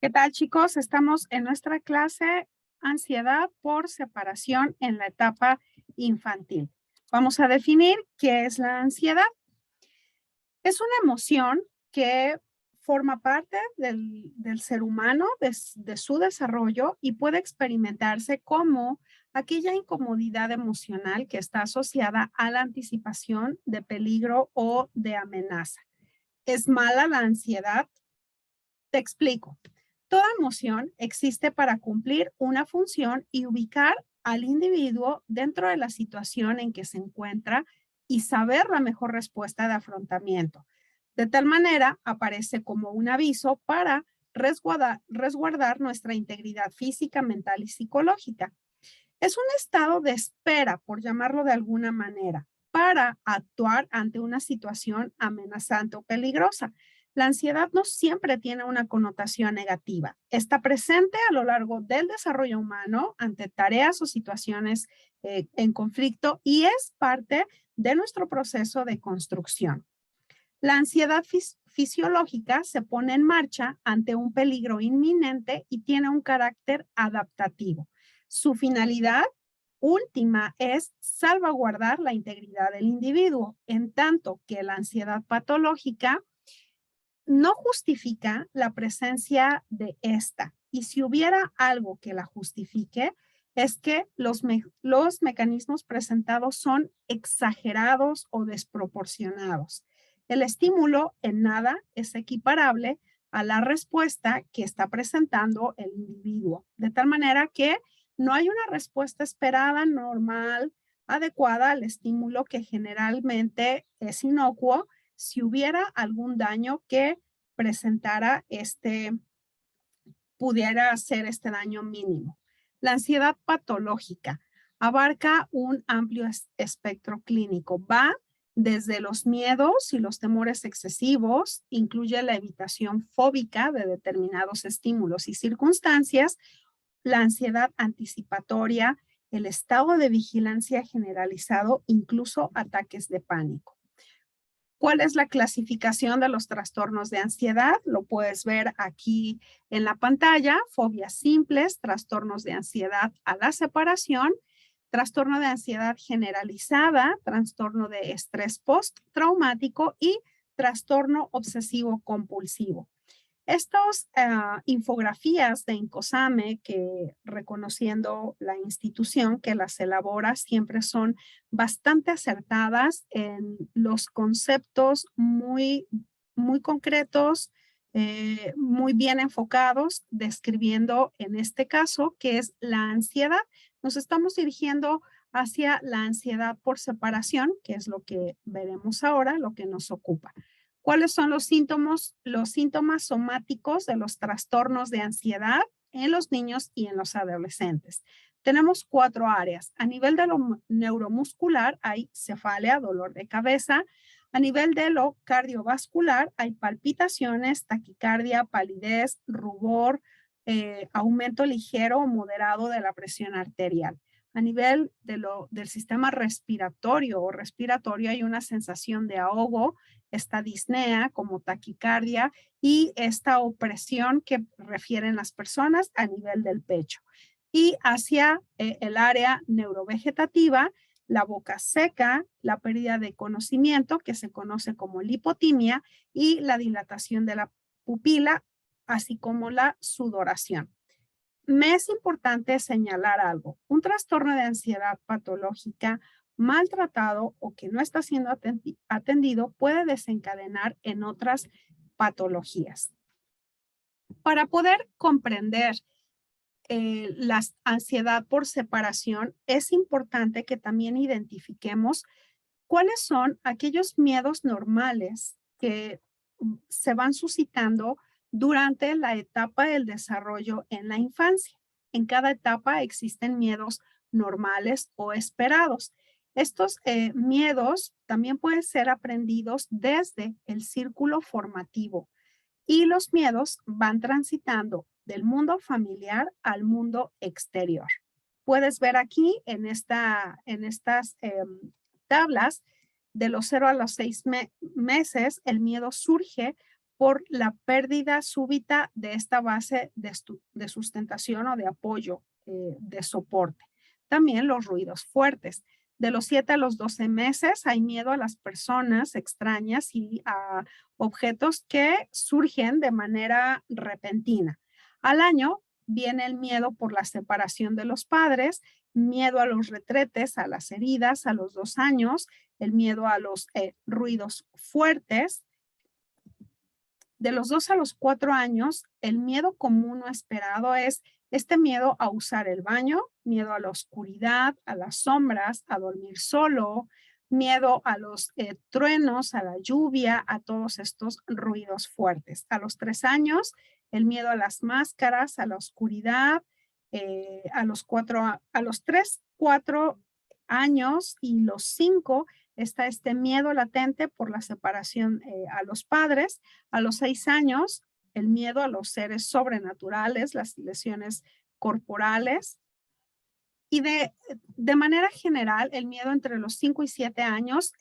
¿Qué tal, chicos? Estamos en nuestra clase Ansiedad por separación en la etapa infantil. Vamos a definir qué es la ansiedad. Es una emoción que forma parte del ser humano, de su desarrollo y puede experimentarse como aquella incomodidad emocional que está asociada a la anticipación de peligro o de amenaza. ¿Es mala la ansiedad? Te explico. Toda emoción existe para cumplir una función y ubicar al individuo dentro de la situación en que se encuentra y saber la mejor respuesta de afrontamiento. De tal manera, aparece como un aviso para resguardar nuestra integridad física, mental y psicológica. Es un estado de espera, por llamarlo de alguna manera, para actuar ante una situación amenazante o peligrosa. La ansiedad no siempre tiene una connotación negativa. Está presente a lo largo del desarrollo humano ante tareas o situaciones en conflicto y es parte de nuestro proceso de construcción. La ansiedad fisiológica se pone en marcha ante un peligro inminente y tiene un carácter adaptativo. Su finalidad última es salvaguardar la integridad del individuo, en tanto que la ansiedad patológica no justifica la presencia de esta. Y si hubiera algo que la justifique, es que los mecanismos presentados son exagerados o desproporcionados. El estímulo en nada es equiparable a la respuesta que está presentando el individuo, de tal manera que no hay una respuesta esperada, normal, adecuada al estímulo que generalmente es inocuo si hubiera algún daño que presentara pudiera hacer este daño mínimo. La ansiedad patológica abarca un amplio espectro clínico. Va desde los miedos y los temores excesivos, incluye la evitación fóbica de determinados estímulos y circunstancias, la ansiedad anticipatoria, el estado de vigilancia generalizado, incluso ataques de pánico. ¿Cuál es la clasificación de los trastornos de ansiedad? Lo puedes ver aquí en la pantalla. Fobias simples, trastornos de ansiedad a la separación, trastorno de ansiedad generalizada, trastorno de estrés postraumático y trastorno obsesivo compulsivo. Estas infografías de INCOSAME, que reconociendo la institución que las elabora, siempre son bastante acertadas en los conceptos muy concretos, muy bien enfocados, describiendo en este caso qué es la ansiedad. Nos estamos dirigiendo hacia la ansiedad por separación, que es lo que veremos ahora, lo que nos ocupa. ¿Cuáles son los síntomas? Los síntomas somáticos de los trastornos de ansiedad en los niños y en los adolescentes. Tenemos 4 áreas. A nivel de lo neuromuscular hay cefalia, dolor de cabeza. A nivel de lo cardiovascular hay palpitaciones, taquicardia, palidez, rubor, aumento ligero o moderado de la presión arterial. A nivel del sistema respiratorio hay una sensación de ahogo, esta disnea como taquicardia y esta opresión que refieren las personas a nivel del pecho. Y hacia el área neurovegetativa, la boca seca, la pérdida de conocimiento que se conoce como lipotimia y la dilatación de la pupila, así como la sudoración. Me es importante señalar algo. Un trastorno de ansiedad patológica maltratado o que no está siendo atendido puede desencadenar en otras patologías. Para poder comprender la ansiedad por separación, es importante que también identifiquemos cuáles son aquellos miedos normales que se van suscitando durante la etapa del desarrollo en la infancia. En cada etapa existen miedos normales o esperados. Estos miedos también pueden ser aprendidos desde el círculo formativo y los miedos van transitando del mundo familiar al mundo exterior. Puedes ver aquí en estas tablas de los 0 a los 6 meses, el miedo surge por la pérdida súbita de esta base de sustentación o de apoyo, de soporte. También los ruidos fuertes. De los 7 a los 12 meses hay miedo a las personas extrañas y a objetos que surgen de manera repentina. Al año viene el miedo por la separación de los padres, miedo a los retretes, a las heridas a los 2 años, el miedo a los ruidos fuertes. De los 2 a los 4 años, el miedo común o esperado es este miedo a usar el baño, miedo a la oscuridad, a las sombras, a dormir solo, miedo a los truenos, a la lluvia, a todos estos ruidos fuertes. A los 3 años, el miedo a las máscaras, a la oscuridad, a los 3, 4 años y los 5 está este miedo latente por la separación a los padres. A los 6 años, el miedo a los seres sobrenaturales, las lesiones corporales. Y de manera general, el miedo entre los 5 y 7 años,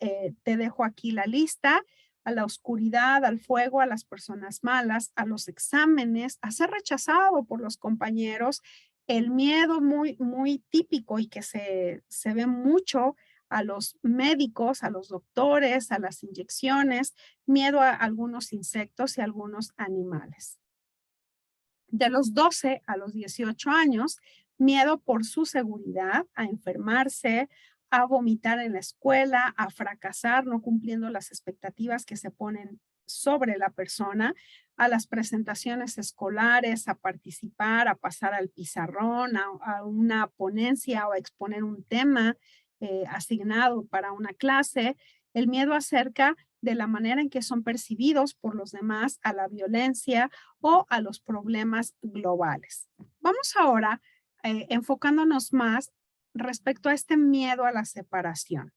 te dejo aquí la lista: a la oscuridad, al fuego, a las personas malas, a los exámenes, a ser rechazado por los compañeros, el miedo muy, muy típico y que se ve mucho a los médicos, a los doctores, a las inyecciones, miedo a algunos insectos y algunos animales. De los 12 a los 18 años, miedo por su seguridad, a enfermarse, a vomitar en la escuela, a fracasar no cumpliendo las expectativas que se ponen sobre la persona, a las presentaciones escolares, a participar, a pasar al pizarrón, a una ponencia o a exponer un tema asignado para una clase, el miedo acerca de la manera en que son percibidos por los demás, a la violencia o a los problemas globales. Vamos ahora enfocándonos más respecto a este miedo a la separación.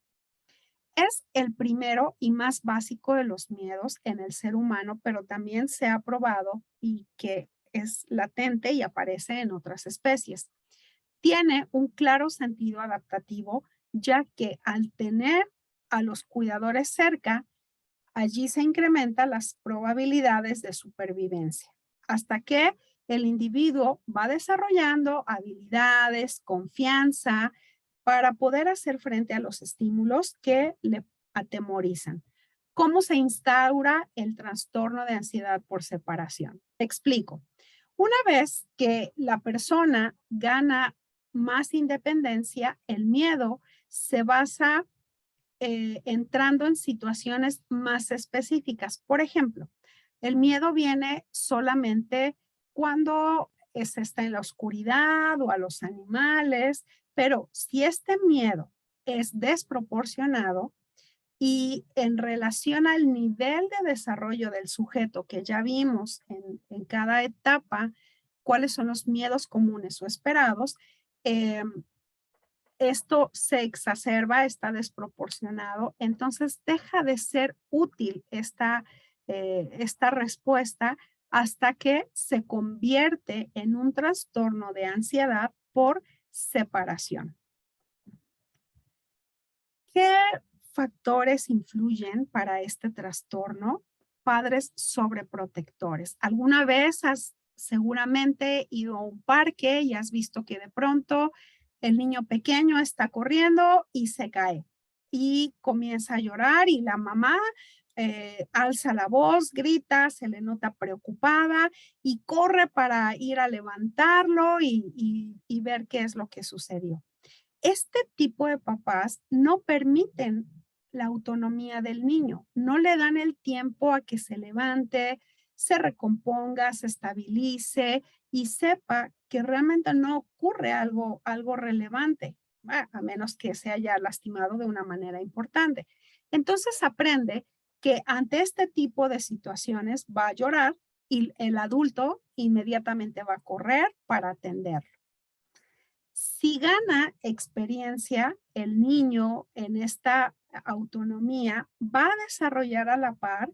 Es el primero y más básico de los miedos en el ser humano, pero también se ha probado y que es latente y aparece en otras especies. Tiene un claro sentido adaptativo, ya que al tener a los cuidadores cerca, allí se incrementan las probabilidades de supervivencia, hasta que el individuo va desarrollando habilidades, confianza, para poder hacer frente a los estímulos que le atemorizan. ¿Cómo se instaura el trastorno de ansiedad por separación? Te explico. Una vez que la persona gana más independencia, el miedo se basa entrando en situaciones más específicas. Por ejemplo, el miedo viene solamente cuando se está en la oscuridad o a los animales, pero si este miedo es desproporcionado y en relación al nivel de desarrollo del sujeto que ya vimos en cada etapa, cuáles son los miedos comunes o esperados, esto se exacerba, está desproporcionado, entonces deja de ser útil esta respuesta hasta que se convierte en un trastorno de ansiedad por separación. ¿Qué factores influyen para este trastorno? Padres sobreprotectores. ¿Alguna vez has seguramente ido a un parque y has visto que de pronto el niño pequeño está corriendo y se cae y comienza a llorar y la mamá alza la voz, grita, se le nota preocupada y corre para ir a levantarlo y ver qué es lo que sucedió? Este tipo de papás no permiten la autonomía del niño, no le dan el tiempo a que se levante, se recomponga, se estabilice y sepa que realmente no ocurre algo relevante, a menos que se haya lastimado de una manera importante. Entonces aprende que ante este tipo de situaciones va a llorar y el adulto inmediatamente va a correr para atenderlo. Si gana experiencia el niño en esta autonomía, va a desarrollar a la par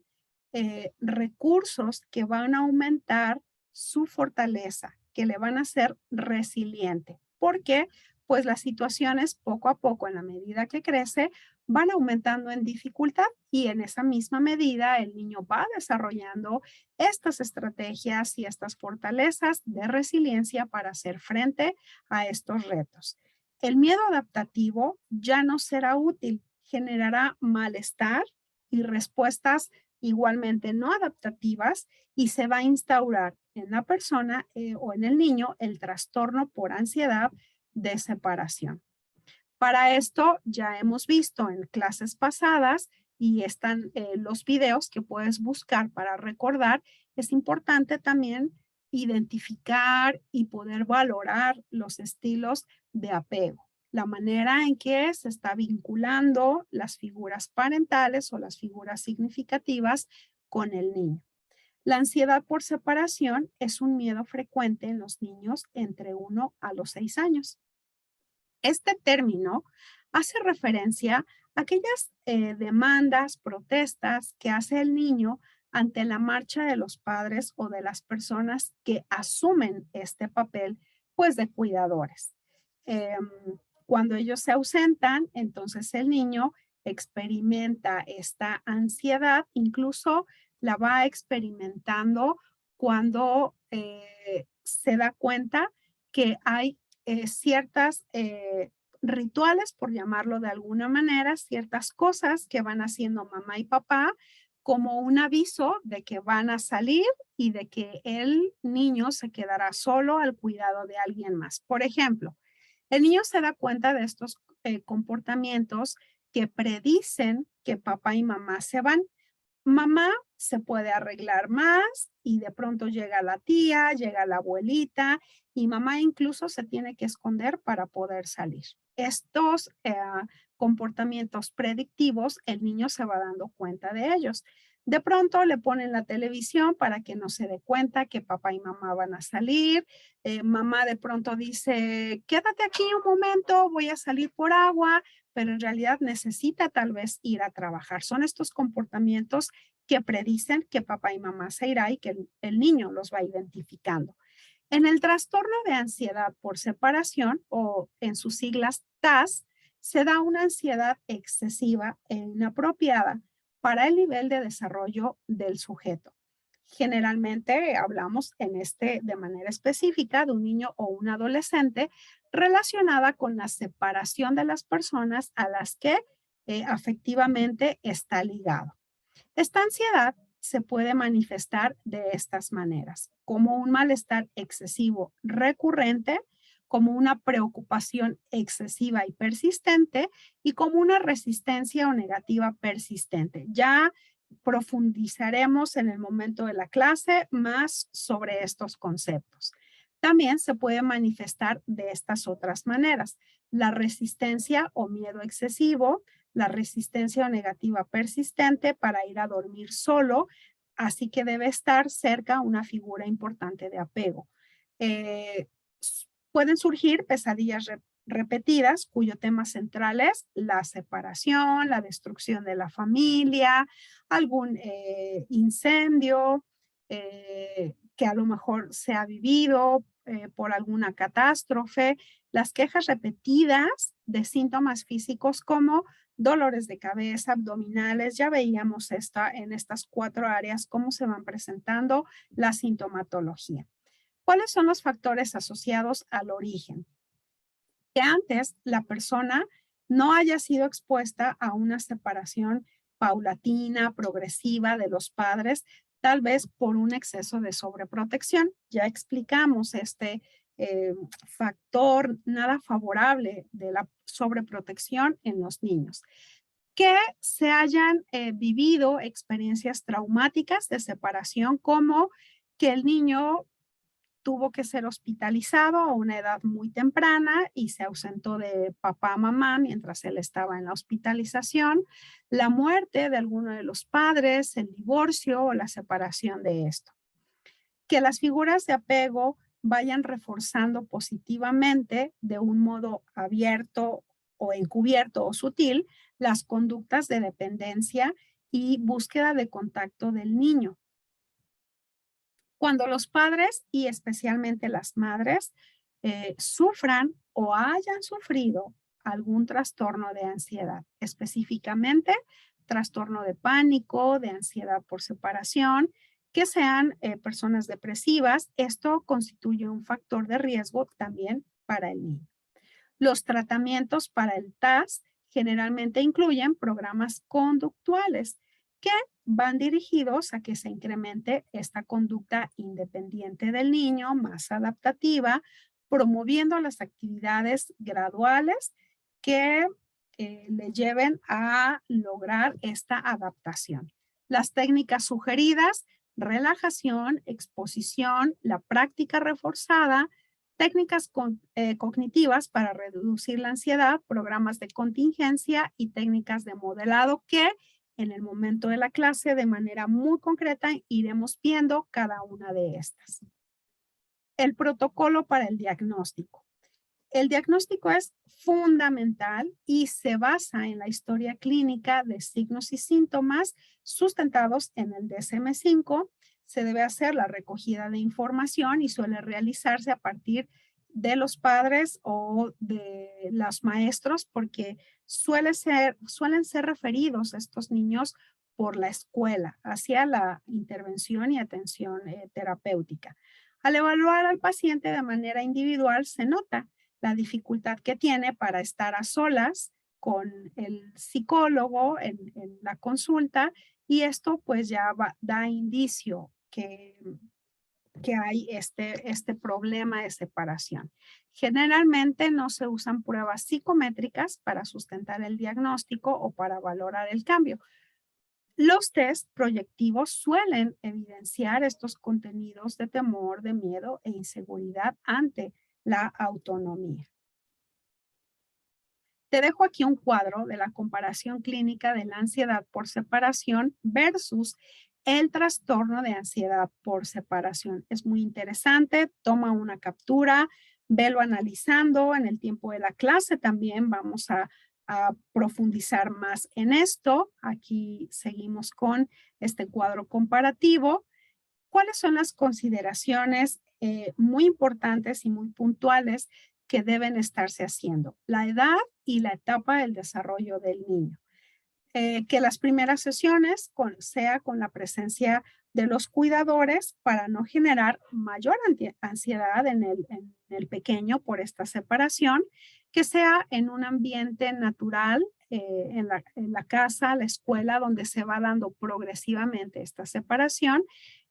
recursos que van a aumentar su fortaleza, que le van a hacer resiliente. ¿Por qué? pues las situaciones poco a poco, en la medida que crece, van aumentando en dificultad y en esa misma medida el niño va desarrollando estas estrategias y estas fortalezas de resiliencia para hacer frente a estos retos. El miedo adaptativo ya no será útil, generará malestar y respuestas igualmente no adaptativas y se va a instaurar en la persona o en el niño el trastorno por ansiedad de separación. Para esto ya hemos visto en clases pasadas y están los videos que puedes buscar para recordar. Es importante también identificar y poder valorar los estilos de apego, la manera en que se está vinculando las figuras parentales o las figuras significativas con el niño. La ansiedad por separación es un miedo frecuente en los niños entre 1 a los 6 años. Este término hace referencia a aquellas demandas, protestas que hace el niño ante la marcha de los padres o de las personas que asumen este papel, pues de cuidadores. Em, Cuando ellos se ausentan, entonces el niño experimenta esta ansiedad, incluso la va experimentando cuando se da cuenta que hay ciertas rituales, por llamarlo de alguna manera, ciertas cosas que van haciendo mamá y papá como un aviso de que van a salir y de que el niño se quedará solo al cuidado de alguien más. Por ejemplo, el niño se da cuenta de estos comportamientos que predicen que papá y mamá se van. Mamá se puede arreglar más y de pronto llega la tía, llega la abuelita y mamá incluso se tiene que esconder para poder salir. Estos comportamientos predictivos, el niño se va dando cuenta de ellos. De pronto le ponen la televisión para que no se dé cuenta que papá y mamá van a salir. Mamá de pronto dice, quédate aquí un momento, voy a salir por agua, pero en realidad necesita tal vez ir a trabajar. Son estos comportamientos que predicen que papá y mamá se irá y que el niño los va identificando. En el trastorno de ansiedad por separación o en sus siglas TAS, se da una ansiedad excesiva e inapropiada para el nivel de desarrollo del sujeto. Generalmente hablamos de manera específica de un niño o un adolescente relacionada con la separación de las personas a las que afectivamente está ligado. Esta ansiedad se puede manifestar de estas maneras, como un malestar excesivo recurrente, como una preocupación excesiva y persistente y como una resistencia o negativa persistente. Ya profundizaremos en el momento de la clase más sobre estos conceptos. También se puede manifestar de estas otras maneras: la resistencia o miedo excesivo, la resistencia o negativa persistente para ir a dormir solo, así que debe estar cerca una figura importante de apego. Eh, Pueden surgir pesadillas repetidas cuyo tema central es la separación, la destrucción de la familia, algún incendio que a lo mejor se ha vivido por alguna catástrofe, las quejas repetidas de síntomas físicos como dolores de cabeza, abdominales. Ya veíamos en estas 4 áreas cómo se van presentando la sintomatología. ¿Cuáles son los factores asociados al origen? Que antes la persona no haya sido expuesta a una separación paulatina, progresiva de los padres, tal vez por un exceso de sobreprotección. Ya explicamos este factor nada favorable de la sobreprotección en los niños. Que se hayan vivido experiencias traumáticas de separación, como que el niño tuvo que ser hospitalizado a una edad muy temprana y se ausentó de papá, mamá mientras él estaba en la hospitalización, la muerte de alguno de los padres, el divorcio o la separación de esto. Que las figuras de apego vayan reforzando positivamente de un modo abierto o encubierto o sutil las conductas de dependencia y búsqueda de contacto del niño. Cuando los padres y especialmente las madres sufran o hayan sufrido algún trastorno de ansiedad, específicamente trastorno de pánico, de ansiedad por separación, que sean personas depresivas. Esto constituye un factor de riesgo también para el niño. Los tratamientos para el TAS generalmente incluyen programas conductuales que van dirigidos a que se incremente esta conducta independiente del niño, más adaptativa, promoviendo las actividades graduales que le lleven a lograr esta adaptación. Las técnicas sugeridas: relajación, exposición, la práctica reforzada, técnicas cognitivas para reducir la ansiedad, programas de contingencia y técnicas de modelado que en el momento de la clase, de manera muy concreta, iremos viendo cada una de estas. El protocolo para el diagnóstico. El diagnóstico es fundamental y se basa en la historia clínica de signos y síntomas sustentados en el DSM-5. Se debe hacer la recogida de información y suele realizarse a partir de los padres o de los maestros, porque suelen ser referidos estos niños por la escuela hacia la intervención y atención terapéutica. Al evaluar al paciente de manera individual, se nota la dificultad que tiene para estar a solas con el psicólogo en la consulta, y esto pues ya da indicio que hay este problema de separación. Generalmente no se usan pruebas psicométricas para sustentar el diagnóstico o para valorar el cambio. Los test proyectivos suelen evidenciar estos contenidos de temor, de miedo e inseguridad ante la autonomía. Te dejo aquí un cuadro de la comparación clínica de la ansiedad por separación versus el trastorno de ansiedad por separación. Es muy interesante. Toma una captura, velo analizando en el tiempo de la clase. También vamos a profundizar más en esto. Aquí seguimos con este cuadro comparativo. ¿Cuáles son las consideraciones muy importantes y muy puntuales que deben estarse haciendo? La edad y la etapa del desarrollo del niño. Que las primeras sesiones sea con la presencia de los cuidadores para no generar mayor ansiedad en el pequeño por esta separación, que sea en un ambiente natural, en la casa, la escuela, donde se va dando progresivamente esta separación.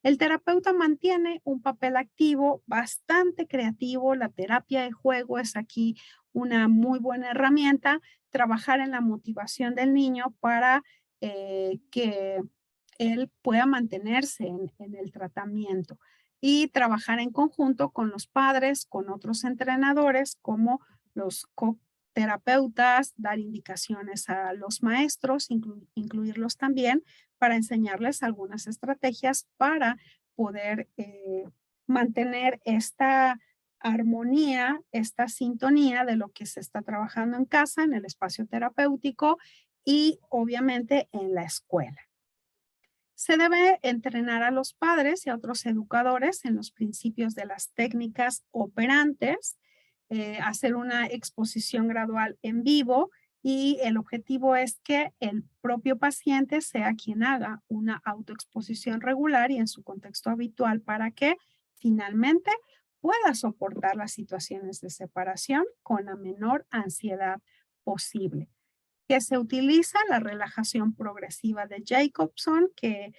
El terapeuta mantiene un papel activo, bastante creativo. La terapia de juego es aquí una muy buena herramienta. Trabajar en la motivación del niño para que él pueda mantenerse en el tratamiento, y trabajar en conjunto con los padres, con otros entrenadores como los terapeutas, dar indicaciones a los maestros, incluirlos también para enseñarles algunas estrategias para poder mantener esta armonía, esta sintonía de lo que se está trabajando en casa, en el espacio terapéutico y obviamente en la escuela. Se debe entrenar a los padres y a otros educadores en los principios de las técnicas operantes, hacer una exposición gradual en vivo, y el objetivo es que el propio paciente sea quien haga una autoexposición regular y en su contexto habitual para que finalmente pueda soportar las situaciones de separación con la menor ansiedad posible. Que se utiliza la relajación progresiva de Jacobson, que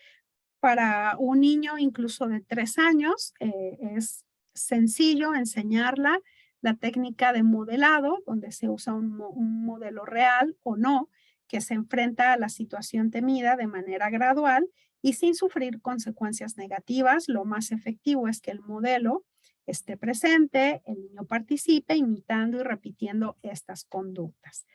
para un niño incluso de 3 años es sencillo enseñarla. La técnica de modelado, donde se usa un modelo real o no, que se enfrenta a la situación temida de manera gradual y sin sufrir consecuencias negativas. Lo más efectivo es que el modelo esté presente, el niño participe imitando y repitiendo estas conductas.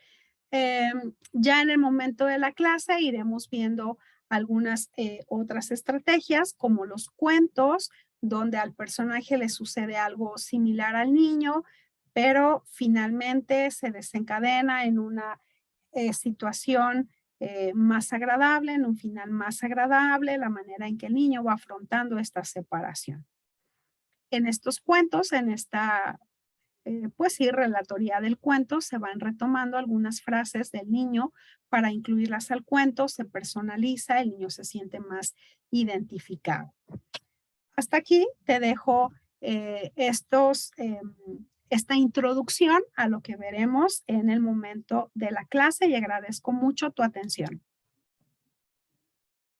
Ya en el momento de la clase iremos viendo algunas otras estrategias, como los cuentos, donde al personaje le sucede algo similar al niño, pero finalmente se desencadena en una situación más agradable, en un final más agradable, la manera en que el niño va afrontando esta separación. En estos cuentos, en esta pues sí, relatoría del cuento, se van retomando algunas frases del niño para incluirlas al cuento, se personaliza, el niño se siente más identificado. Hasta aquí te dejo esta introducción a lo que veremos en el momento de la clase y agradezco mucho tu atención.